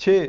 6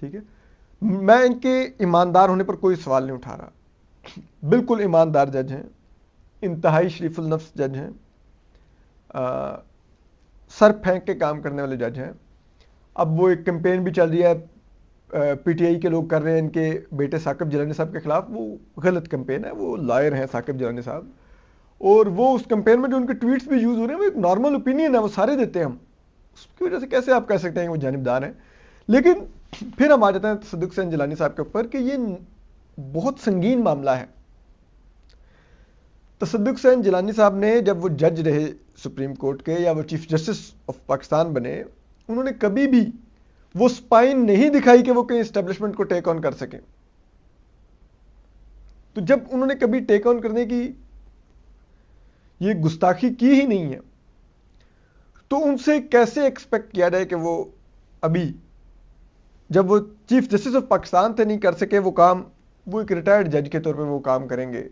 ٹھیک ہے، میں ان کے ایماندار ہونے پر کوئی سوال نہیں اٹھا رہا، بالکل ایماندار جج ہیں، انتہائی شریف النفس جج ہیں، سر پھینک کے کام کرنے والے جج ہیں۔ اب وہ ایک کیمپین بھی چل رہی ہے، پی ٹی آئی کے لوگ کر رہے ہیں ان کے بیٹے ثاقب جیلانی صاحب کے خلاف، وہ غلط کیمپین ہے، وہ لائر ہیں ثاقب جیلانی صاحب، اور وہ اس کیمپین میں جو ان کے ٹویٹس بھی یوز ہو رہے ہیں وہ ایک نارمل اوپینین ہے، وہ سارے دیتے ہیں ہم، اس کی وجہ سے کیسے آپ کہہ سکتے ہیں کہ وہ جانبدار ہیں؟ لیکن پھر ہم آ جاتے ہیں تصدق حسین جیلانی صاحب کے اوپر کہ یہ بہت سنگین معاملہ ہے۔ تصدق حسین جیلانی صاحب نے جب وہ جج رہے سپریم کورٹ کے یا وہ چیف جسٹس آف پاکستان بنے، انہوں نے کبھی بھی وہ سپائن نہیں دکھائی کہ وہ کہیں اسٹیبلشمنٹ کو ٹیک آن کر سکیں۔ تو جب انہوں نے کبھی ٹیک آن کرنے کی یہ گستاخی کی ہی نہیں ہے، تو ان سے کیسے ایکسپیکٹ کیا جائے کہ وہ ابھی جب وہ چیف جسٹس آف پاکستان تھے نہیں کر سکے وہ کام، وہ ایک ریٹائرڈ جج کے طور پہ وہ کام کریں گے،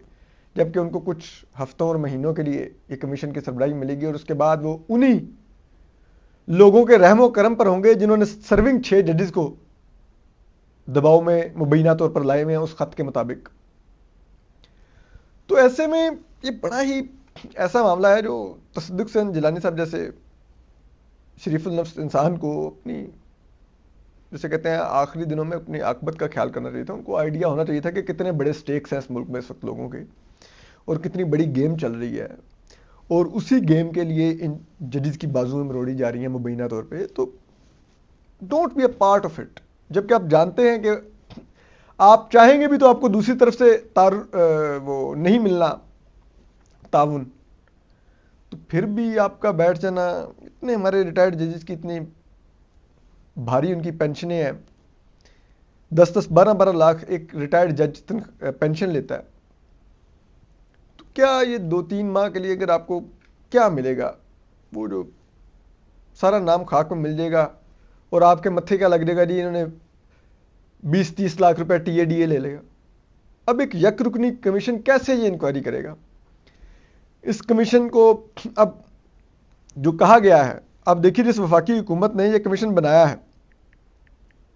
جبکہ ان کو کچھ ہفتوں اور مہینوں کے لیے یہ کمیشن کی سربراہی ملے گی، اور اس کے بعد وہ انہی لوگوں کے رحم و کرم پر ہوں گے جنہوں نے سرونگ 6 ججز کو دباؤ میں مبینہ طور پر لائے ہوئے ہیں اس خط کے مطابق۔ تو ایسے میں یہ بڑا ہی ایسا معاملہ ہے جو تصدق حسین جیلانی صاحب جیسے شریف النفس انسان کو اپنی، جسے کہتے ہیں آخری دنوں میں اپنی عاقبت کا خیال کرنا چاہیے تھا، ان کو آئیڈیا ہونا چاہیے تھا کہ کتنے بڑے سٹیکس ہیں اس ملک میں اس وقت لوگوں کے، اور کتنی بڑی گیم چل رہی ہے، اور اسی گیم کے لیے ان ججز کی بازویں مروڑی جا رہی ہیں مبینہ طور پہ۔ تو don't be a part of it, جبکہ آپ جانتے ہیں کہ آپ چاہیں گے بھی تو آپ کو دوسری طرف سے وہ نہیں ملنا تعاون، تو پھر بھی آپ کا بیٹھ جانا، اتنے ہمارے ریٹائرڈ ججز کی اتنی بھاری ان کی پینشنیں ہیں، 10-10 12-12 لاکھ ایک ریٹائرڈ جج پینشن لیتا ہے، تو کیا یہ 2-3 ماہ کے لیے اگر آپ کو کیا ملے گا؟ وہ جو سارا نام خاک میں مل جائے گا، اور آپ کے متھے کیا لگ جائے گا جی انہوں نے 20-30 لاکھ روپے ٹی اے ڈی اے لے لے گا۔ اب ایک یک رکنی کمیشن کیسے یہ انکوائری کرے گا؟ اس کمیشن کو اب جو کہا گیا ہے، اب دیکھیے جس وفاقی حکومت نے یہ کمیشن بنایا ہے،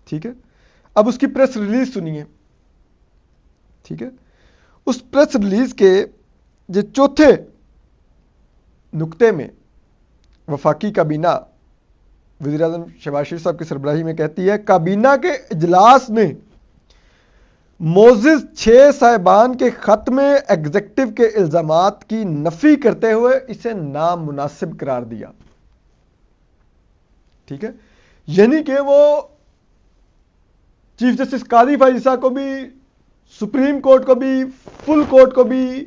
ٹھیک ہے، اب اس کی پریس ریلیز سنیے، ٹھیک ہے، اس پریس ریلیز کے جو چوتھے نقطے میں وفاقی کابینہ وزیر اعظم شہباز شریف صاحب کی سربراہی میں کہتی ہے، کابینہ کے اجلاس نے معزز 6 صاحبان کے خط میں ایگزیکٹو کے الزامات کی نفی کرتے ہوئے اسے نامناسب قرار دیا۔ ٹھیک ہے، یعنی کہ وہ چیف جسٹس قاضی فائز عیسیٰ کو بھی، سپریم کورٹ کو بھی، فل کورٹ کو بھی،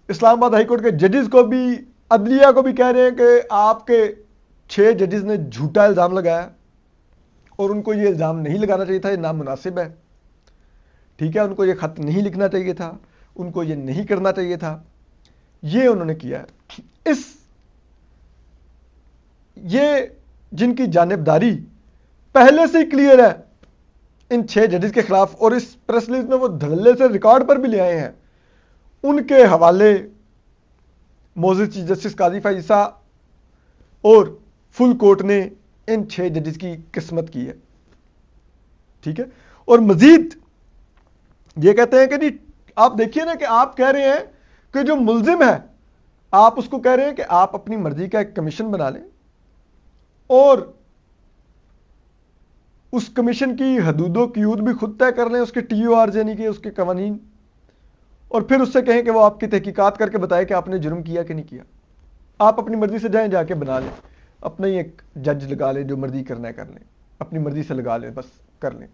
اسلام آباد ہائی کورٹ کے ججز کو بھی، عدلیہ کو بھی کہہ رہے ہیں کہ آپ کے 6 ججز نے جھوٹا الزام لگایا، اور ان کو یہ الزام نہیں لگانا چاہیے تھا، یہ نامناسب ہے۔ ٹھیک ہے، ان کو یہ خط نہیں لکھنا چاہیے تھا، ان کو یہ نہیں کرنا چاہیے تھا، یہ انہوں نے کیا ہے۔ یہ جن کی جانبداری پہلے سے ہی کلیئر ہے ان 6 ججز کے خلاف، اور اس پریس ریلیز میں وہ دھڑلے سے ریکارڈ پر بھی لے آئے ہیں، ان کے حوالے معزز چیف جسٹس قاضی فائز عیسیٰ اور فل کورٹ نے ان 6 ججز کی قسمت کی ہے۔ ٹھیک ہے، اور مزید یہ کہتے ہیں کہ جی آپ دیکھیے نا کہ آپ کہہ رہے ہیں کہ جو ملزم ہے آپ اس کو کہہ رہے ہیں کہ آپ اپنی مرضی کا ایک کمیشن بنا لیں، اور اس کمیشن کی حدود و قیود بھی خود طے کر لیں، اس کے ٹی او آر یعنی کہ اس کے قوانین، اور پھر اس سے کہیں کہ وہ آپ کی تحقیقات کر کے بتائے کہ آپ نے جرم کیا کہ نہیں کیا۔ آپ اپنی مرضی سے جائیں، جا کے بنا لیں، اپنا ہی ایک جج لگا لیں، جو مرضی کرنا ہے کر لیں، اپنی مرضی سے لگا لیں، بس کر لیں۔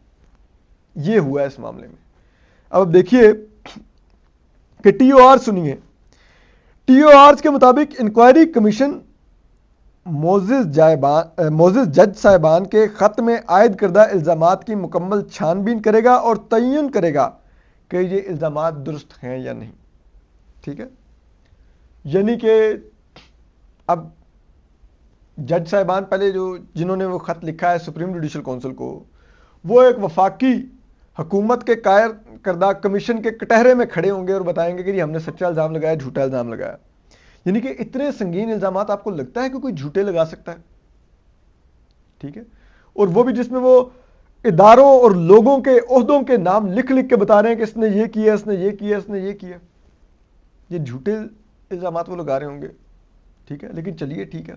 یہ ہوا ہے اس معاملے میں۔ اب دیکھیے کہ ٹی او آر سنیے، ٹی او آر کے مطابق انکوائری کمیشن معزز جج صاحبان کے خط میں عائد کردہ الزامات کی مکمل چھان بین کرے گا اور تعین کرے گا کہ یہ الزامات درست ہیں یا نہیں۔ ٹھیک ہے، یعنی کہ اب جج صاحبان پہلے جنہوں نے وہ خط لکھا ہے سپریم جوڈیشل کونسل کو، وہ ایک وفاقی حکومت کے قائر کردہ کمیشن کے کٹہرے میں کھڑے ہوں گے اور بتائیں گے کہ ہم نے سچا الزام لگایا، جھوٹا الزام لگایا۔ یعنی کہ اتنے سنگین الزامات آپ کو لگتا ہے کہ کوئی جھوٹے لگا سکتا ہے؟ ٹھیک ہے، اور وہ بھی جس میں وہ اداروں اور لوگوں کے عہدوں کے نام لکھ لکھ کے بتا رہے ہیں کہ اس نے یہ کیا، اس نے یہ کیا، اس نے یہ کیا. یہ جھوٹے الزامات وہ لگا رہے ہوں گے، ٹھیک ہے، لیکن چلیے ٹھیک ہے،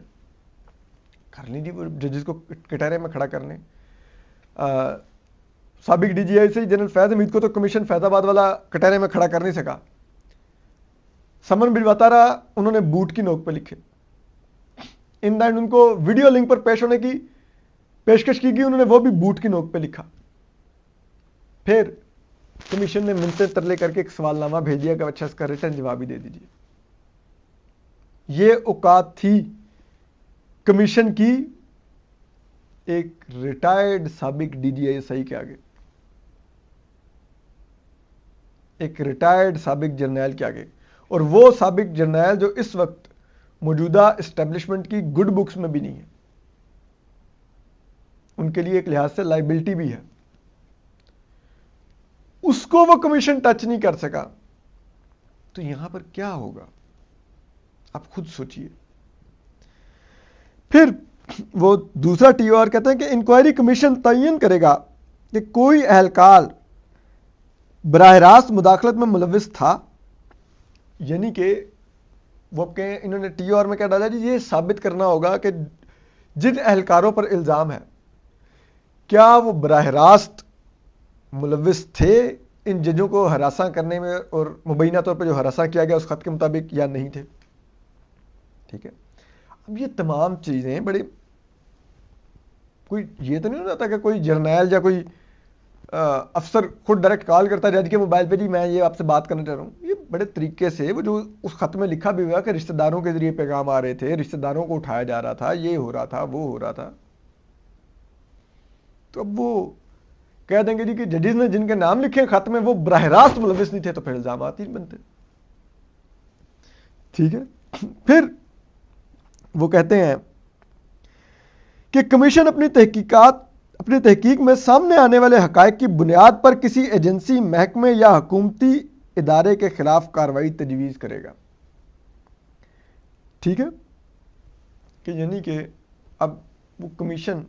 کر لیں جی وہ ججز کو کٹہرے میں کھڑا کرنے. سابق ڈی جی آئی سے جنرل فیض حمید کو تو کمیشن فیض آباد والا کٹہرے میں کھڑا کر نہیں سکا. سمن بھجواتا رہا، انہوں نے بوٹ کی نوک پہ لکھے. ان اینڈ ان کو ویڈیو لنک پر پیش ہونے کی پیشکش کی گئی، انہوں نے وہ بھی بوٹ کی نوک پہ لکھا. پھر کمیشن نے منتیں ترلے کر کے ایک سوال نامہ بھیج دیا کہ اچھا اس کا ریٹن جواب ہی دے دیجیے. یہ اوقات تھی کمیشن کی ایک ریٹائرڈ سابق D G I S I کے آگے، ایک ریٹائرڈ سابق جرنیل کے آگے. اور وہ سابق جرنیل جو اس وقت موجودہ اسٹیبلشمنٹ کی گڈ بکس میں بھی نہیں ہے، ان کے لیے ایک لحاظ سے لائبلٹی بھی ہے، اس کو وہ کمیشن ٹچ نہیں کر سکا. تو یہاں پر کیا ہوگا آپ خود سوچئے. پھر وہ دوسرا ٹی او آر کہتے ہیں کہ انکوائری کمیشن تعین کرے گا کہ کوئی اہلکار براہ راست مداخلت میں ملوث تھا. یعنی کہ وہ کہیں، انہوں نے ٹی او آر میں کیا ڈالا جی، یہ ثابت کرنا ہوگا کہ جن اہلکاروں پر الزام ہے کیا وہ براہ راست ملوث تھے ان ججوں کو ہراساں کرنے میں، اور مبینہ طور پہ جو ہراساں کیا گیا اس خط کے مطابق، یا نہیں تھے. ٹھیک ہے. اب یہ تمام چیزیں بڑے، کوئی یہ تو نہیں ہو جاتا کہ کوئی جرنیل یا کوئی افسر خود ڈائریکٹ کال کرتا ہے جج کے موبائل پہ، جی میں یہ آپ سے بات کرنا چاہ رہا ہوں. یہ بڑے طریقے سے وہ جو اس خط میں لکھا بھی ہوا کہ رشتہ داروں کے ذریعے پیغام آ رہے تھے، رشتہ داروں کو اٹھایا جا رہا تھا، یہ ہو رہا تھا، وہ ہو رہا تھا. تو اب وہ کہہ دیں گے جی کہ ججز نے جن کے نام لکھے خط میں وہ براہ راست ملوث نہیں تھے، تو پھر الزامات ہی بنتے. ٹھیک ہے. پھر وہ کہتے ہیں کہ کمیشن اپنی تحقیق میں سامنے آنے والے حقائق کی بنیاد پر کسی ایجنسی، محکمے یا حکومتی ادارے کے خلاف کارروائی تجویز کرے گا. ٹھیک ہے، کہ یعنی کہ اب وہ کمیشن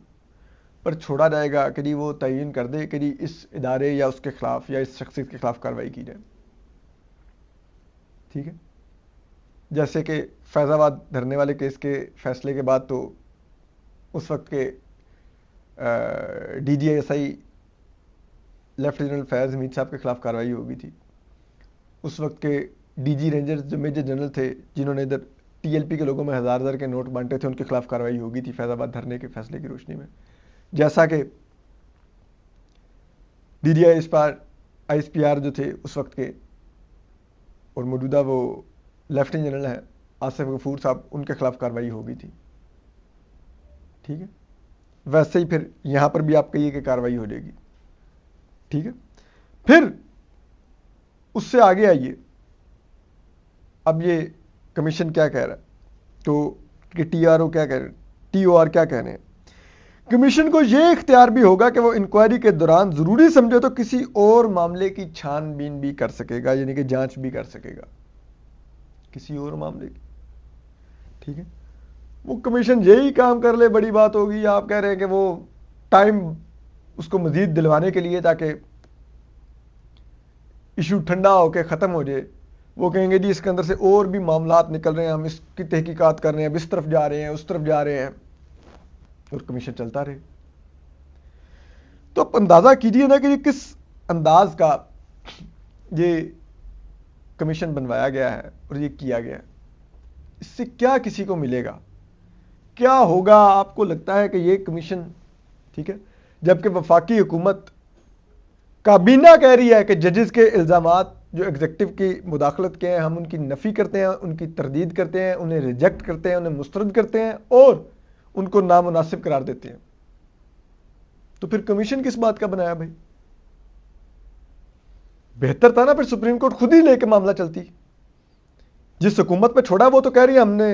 پر چھوڑا جائے گا کہ جی وہ تعین کر دے کہ جی اس ادارے یا اس کے خلاف یا اس شخصیت کے خلاف کارروائی کی جائے. ٹھیک ہے. جیسے کہ فیض آباد دھرنے والے کیس کے فیصلے کے بعد تو اس وقت کے D G S I lieutenant general Faiz Hameed sahab کے خلاف کارروائی ہو گئی تھی. اس وقت کے ڈی جی رینجر جو میجر جنرل تھے، جنہوں نے ادھر ٹی ایل پی کے لوگوں میں ہزار کے نوٹ بانٹے تھے، ان کے خلاف کارروائی ہو گئی تھی فیض آباد دھرنے کے فیصلے کی روشنی میں. جیسا کہ D D I S P R جو تھے اس وقت کے، اور موجودہ وہ لیفٹیننٹ جنرل ہیں آصف غفور صاحب، ان کے خلاف کارروائی ہو گئی تھی. ٹھیک ہے. ویسے ہی پھر یہاں پر بھی آپ کہیے کہ کارروائی ہو جائے گی. ٹھیک ہے. پھر اس سے آگے آئیے، اب یہ کمیشن کیا کہہ رہا ہے، تو کہ ٹی آر او کیا کہہ رہے ہیں، ٹی او آر کیا کہہ رہے ہیں. کمیشن کو یہ اختیار بھی ہوگا کہ وہ انکوائری کے دوران ضروری سمجھے تو کسی اور معاملے کی چھان بین بھی کر سکے گا، یعنی کہ جانچ بھی کر سکے گا کسی اور معاملے کی. ٹھیک ہے. وہ کمیشن یہی کام کر لے بڑی بات ہوگی. آپ کہہ رہے ہیں کہ وہ ٹائم اس کو مزید دلوانے کے لیے تاکہ ایشو ٹھنڈا ہو کے ختم ہو جائے، وہ کہیں گے جی اس کے اندر سے اور بھی معاملات نکل رہے ہیں، ہم اس کی تحقیقات کر رہے ہیں، اب اس طرف جا رہے ہیں، اس طرف جا رہے ہیں، اور کمیشن چلتا رہے. تو آپ اندازہ کیجئے نا کہ یہ کس انداز کا یہ کمیشن بنوایا گیا ہے اور یہ کیا گیا ہے. اس سے کیا کسی کو ملے گا، کیا ہوگا. آپ کو لگتا ہے کہ یہ کمیشن ٹھیک ہے، جبکہ وفاقی حکومت کابینہ کہہ رہی ہے کہ ججز کے الزامات جو ایگزیکٹو کی مداخلت کے ہیں ہم ان کی نفی کرتے ہیں، ان کی تردید کرتے ہیں، انہیں ریجیکٹ کرتے ہیں، انہیں مسترد کرتے ہیں اور ان کو نامناسب قرار دیتے ہیں. تو پھر کمیشن کس بات کا بنایا بھائی؟ بہتر تھا نا پھر سپریم کورٹ خود ہی لے کے معاملہ چلتی. جس حکومت پہ چھوڑا وہ تو کہہ رہی ہے ہم نے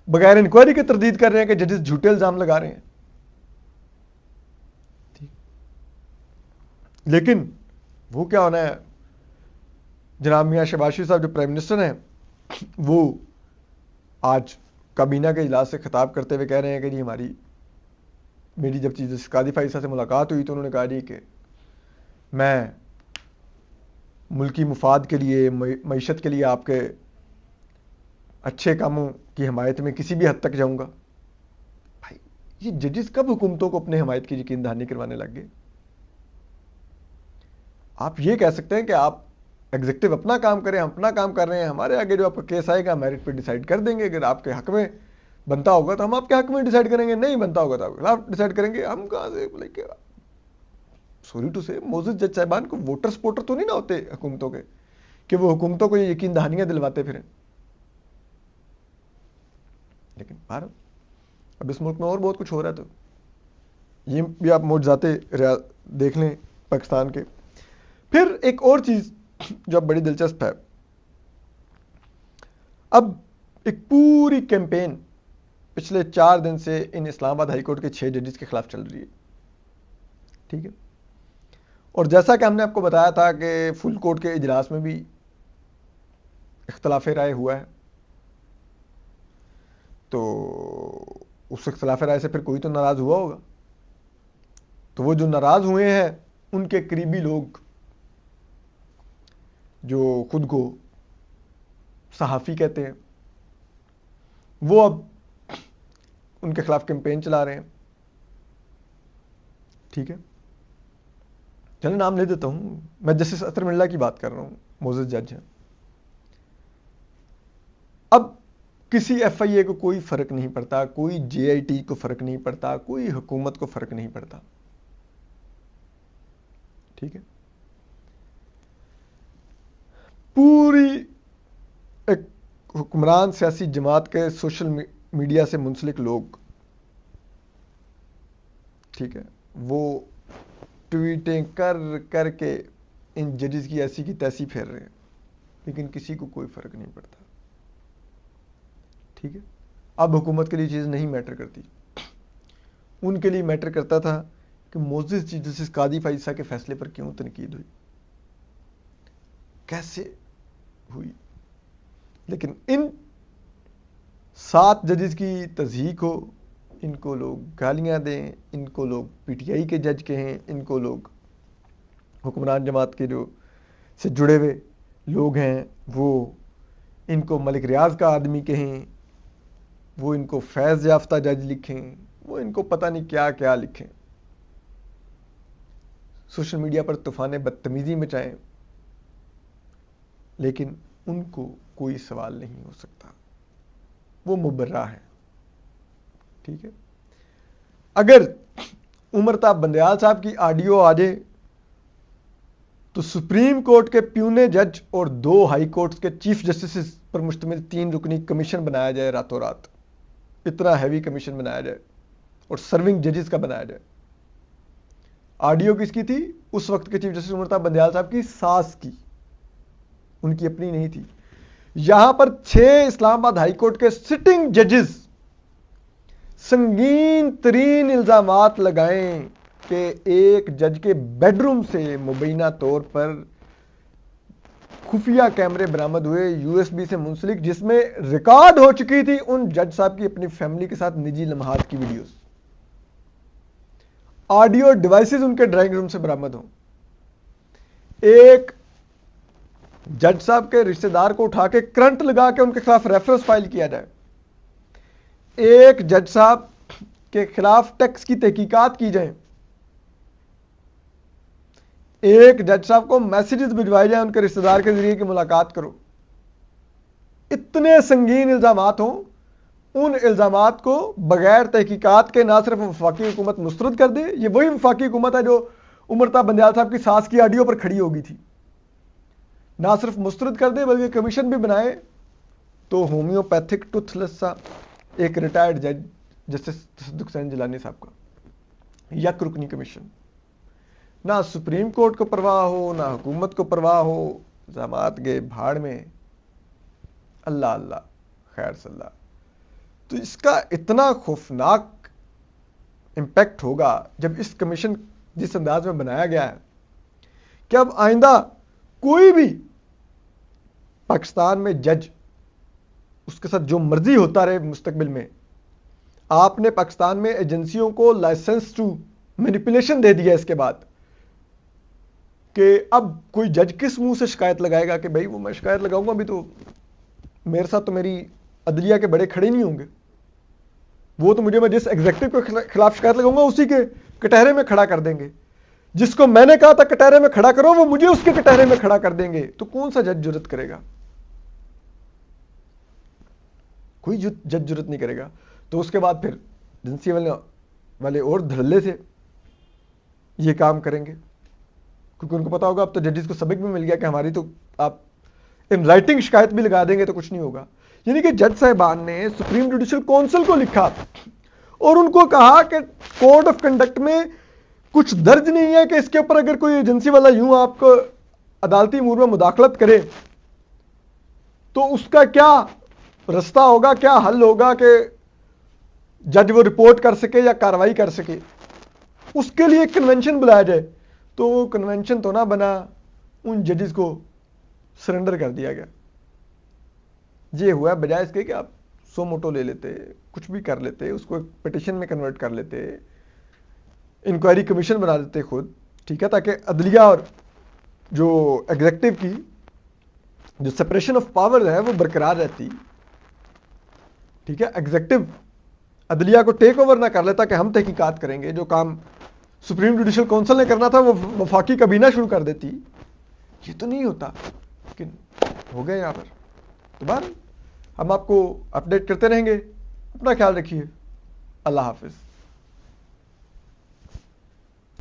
بغیر انکوائری کے تردید کر رہے ہیں کہ ججز جھوٹے الزام لگا رہے ہیں. لیکن وہ کیا ہونا ہے، جناب میاں شہباز شریف صاحب جو پرائم منسٹر ہیں، وہ آج کابینہ کے اجلاس سے خطاب کرتے ہوئے کہہ رہے ہیں کہ جی ہماری میری جب چیز قاضی فائزہ سے ملاقات ہوئی تو انہوں نے کہا جی کہ میں ملکی مفاد کے لیے، معیشت کے لیے آپ کے اچھے کاموں کی حمایت میں کسی بھی حد تک جاؤں گا۔ بھائی یہ ججز کب حکومتوں کو اپنے حمایت کی یقین دہانی کروانے لگ گئے؟ آپ یہ کہہ سکتے ہیں کہ آپ ایگزیکٹو اپنا کام کریں، ہم اپنا کام کر رہے ہیں، ہمارے آگے جو آپ کا کیس آئے گا میرٹ پہ ڈیسائیڈ کر دیں گے، اگر آپ کے حق میں بنتا ہوگا تو ہم آپ کے حق میں ڈیسائیڈ کریں گے، نہیں بنتا ہوگا تو آپ کے خلاف ڈیسائیڈ کریں گے۔ ہم کہاں سے سوری ٹو سے موزز جج صاحبان کو ووٹر سپورٹر تو نہیں نہ ہوتے حکومتوں کے کہ وہ حکومتوں کو یہ یقین دہانیاں دلواتے پھریں۔ لیکن بھارت اب اس ملک میں اور بہت کچھ ہو رہا ہے، تو یہ بھی آپ معجزات دیکھ لیں پاکستان کے۔ پھر ایک اور چیز جو اب بڑی دلچسپ ہے، اب ایک پوری کیمپین پچھلے 4 دن سے ان اسلام آباد ہائی کورٹ کے 6 ججز کے خلاف چل رہی ہے، ٹھیک ہے؟ اور جیسا کہ ہم نے آپ کو بتایا تھا کہ فل کورٹ کے اجلاس میں بھی اختلاف رائے ہوا ہے، تو اس اختلاف رائے سے پھر کوئی تو ناراض ہوا ہوگا، تو وہ جو ناراض ہوئے ہیں ان کے قریبی لوگ جو خود کو صحافی کہتے ہیں، وہ اب ان کے خلاف کیمپین چلا رہے ہیں، ٹھیک ہے؟ چلیں نام لے دیتا ہوں، میں جسٹس اطہر من اللہ کی بات کر رہا ہوں، معزز جج ہیں۔ اب کسی ایف آئی اے کو کوئی فرق نہیں پڑتا، کوئی جے آئی ٹی کو فرق نہیں پڑتا، کوئی حکومت کو فرق نہیں پڑتا، ٹھیک ہے؟ پوری ایک حکمران سیاسی جماعت کے سوشل میڈیا سے منسلک لوگ، ٹھیک ہے، وہ ٹویٹیں کر کے ان ججز کی ایسی کی تیسی پھیر رہے ہیں، لیکن کسی کو کوئی فرق نہیں پڑتا، ٹھیک ہے؟ اب حکومت کے لیے چیز نہیں میٹر کرتی، ان کے لیے میٹر کرتا تھا کہ معزز چیف جسٹس قاضی فائزہ کے فیصلے پر کیوں تنقید ہوئی، کیسے ہوئی۔ لیکن ان 7 ججز کی تضحیک ہو، ان کو لوگ گالیاں دیں، ان کو لوگ پی ٹی آئی کے جج کہیں، ان کو لوگ حکمران جماعت کے جو سے جڑے ہوئے لوگ ہیں وہ ان کو ملک ریاض کا آدمی کہیں، وہ ان کو فیض یافتہ جج لکھیں، وہ ان کو پتہ نہیں کیا کیا لکھیں، سوشل میڈیا پر طوفان بدتمیزی مچائیں، لیکن ان کو کوئی سوال نہیں ہو سکتا، وہ مبرہ ہے، ٹھیک ہے؟ اگر امرتا بندیال صاحب کی آڈیو آ جائے تو سپریم کورٹ کے پیونے جج اور 2 ہائی کورٹس کے چیف جسٹسز پر مشتمل 3 رکنی کمیشن بنایا جائے راتوں رات، اتنا ہیوی کمیشن بنایا جائے اور سرونگ ججز کا بنایا جائے۔ آڈیو کس کی تھی؟ اس وقت کے چیف جسٹس امرتا بندیال صاحب کی ساس کی، ان کی اپنی نہیں تھی۔ یہاں پر 6 اسلام آباد ہائی کورٹ کے سٹنگ ججز سنگین ترین الزامات لگائیں کہ ایک جج کے بیڈ روم سے مبینہ طور پر خفیہ کیمرے برآمد ہوئے یو ایس بی سے منسلک، جس میں ریکارڈ ہو چکی تھی ان جج صاحب کی اپنی فیملی کے ساتھ نجی لمحات کی ویڈیوز، آڈیو ڈیوائسز ان کے ڈرائنگ روم سے برآمد ہوں۔ ایک جج صاحب کے رشتہ دار کو اٹھا کے کرنٹ لگا کے ان کے خلاف ریفرنس فائل کیا جائے، ایک جج صاحب کے خلاف ٹیکس کی تحقیقات کی جائیں، ایک جج صاحب کو میسیجز بھجوائے جائیں ان کے رشتہ دار کے ذریعے کہ ملاقات کرو۔ اتنے سنگین الزامات ہوں، ان الزامات کو بغیر تحقیقات کے نہ صرف وفاقی حکومت مسترد کر دے، یہ وہی وفاقی حکومت ہے جو امرتا بندیال صاحب کی ساس کی آڈیو پر کھڑی ہوگی تھی، نہ صرف مسترد کر دے بلکہ کمیشن بھی بنائے تو ہومیوپیتھک ٹوتھ لیس سا ایک ریٹائرڈ جج جسٹس تصدق حسین جیلانی صاحب کا یک رکنی کمیشن، نہ سپریم کورٹ کو پرواہ ہو نہ حکومت کو پرواہ ہو، الزامات گئے بھاڑ میں، اللہ اللہ خیر صلی اللہ۔ تو اس کا اتنا خوفناک امپیکٹ ہوگا جب اس کمیشن جس انداز میں بنایا گیا ہے کہ اب آئندہ کوئی بھی پاکستان میں جج اس کے ساتھ جو مرضی ہوتا رہے مستقبل میں، آپ نے پاکستان میں ایجنسیوں کو لائسنس ٹو مینیپولیشن دے دیا اس کے بعد کہ اب کوئی جج کس منہ سے شکایت لگائے گا کہ بھائی وہ میں شکایت لگاؤں گا ابھی تو میرے ساتھ تو میری عدلیہ کے بڑے کھڑے نہیں ہوں گے، وہ تو مجھے میں جس ایگزیکٹو کے خلاف شکایت لگاؤں گا اسی کے کٹہرے میں کھڑا کر دیں گے، جس کو میں نے کہا تھا کٹہرے میں کھڑا کرو وہ مجھے اس کے کٹہرے میں کھڑا کر دیں گے، تو کون سا جج جرت کرے گا؟ کوئی جج جرت نہیں کرے گا۔ تو اس کے بعد پھر ایجنسی والے اور دھڑلے سے یہ کام کریں گے، کیونکہ ان کو پتا ہوگا اب تو ججز کو سبق بھی مل گیا کہ ہماری تو آپ ان رائٹنگ شکایت بھی لگا دیں گے تو کچھ نہیں ہوگا۔ یعنی کہ جج صاحبان نے سپریم جوڈیشل کونسل کو لکھا اور ان کو کہا کہ کوڈ آف کنڈکٹ میں کچھ درج نہیں ہے کہ اس کے اوپر اگر کوئی ایجنسی والا یوں آپ کو عدالتی امور میں مداخلت کرے تو اس کا کیا رستہ ہوگا، کیا حل ہوگا کہ جج وہ رپورٹ کر سکے یا کاروائی کر سکے، اس کے لیے ایک کنونشن بلایا جائے۔ تو وہ کنونشن تو نہ بنا، ان ججز کو سرنڈر کر دیا گیا۔ یہ ہوا بجائے اس کے کہ آپ سو موٹو لے لیتے، کچھ بھی کر لیتے، اس کو ایک پٹیشن میں کنورٹ کر لیتے، انکوائری کمیشن بنا دیتے خود، ٹھیک ہے، تاکہ عدلیہ اور جو ایگزیکٹو کی جو سپریشن آف پاور ہے وہ برقرار رہتی، ٹھیک ہے، ایگزیکٹو عدلیہ کو ٹیک اوور نہ کر لیتا کہ ہم تحقیقات کریں گے، جو کام سپریم جوڈیشل کونسل نے کرنا تھا وہ وفاقی کابینہ شروع کر دیتی۔ یہ تو نہیں ہوتا، لیکن ہو گئے یہاں پر۔ تو بہرحال ہم آپ کو اپڈیٹ کرتے رہیں گے، اپنا خیال رکھیے، اللہ حافظ۔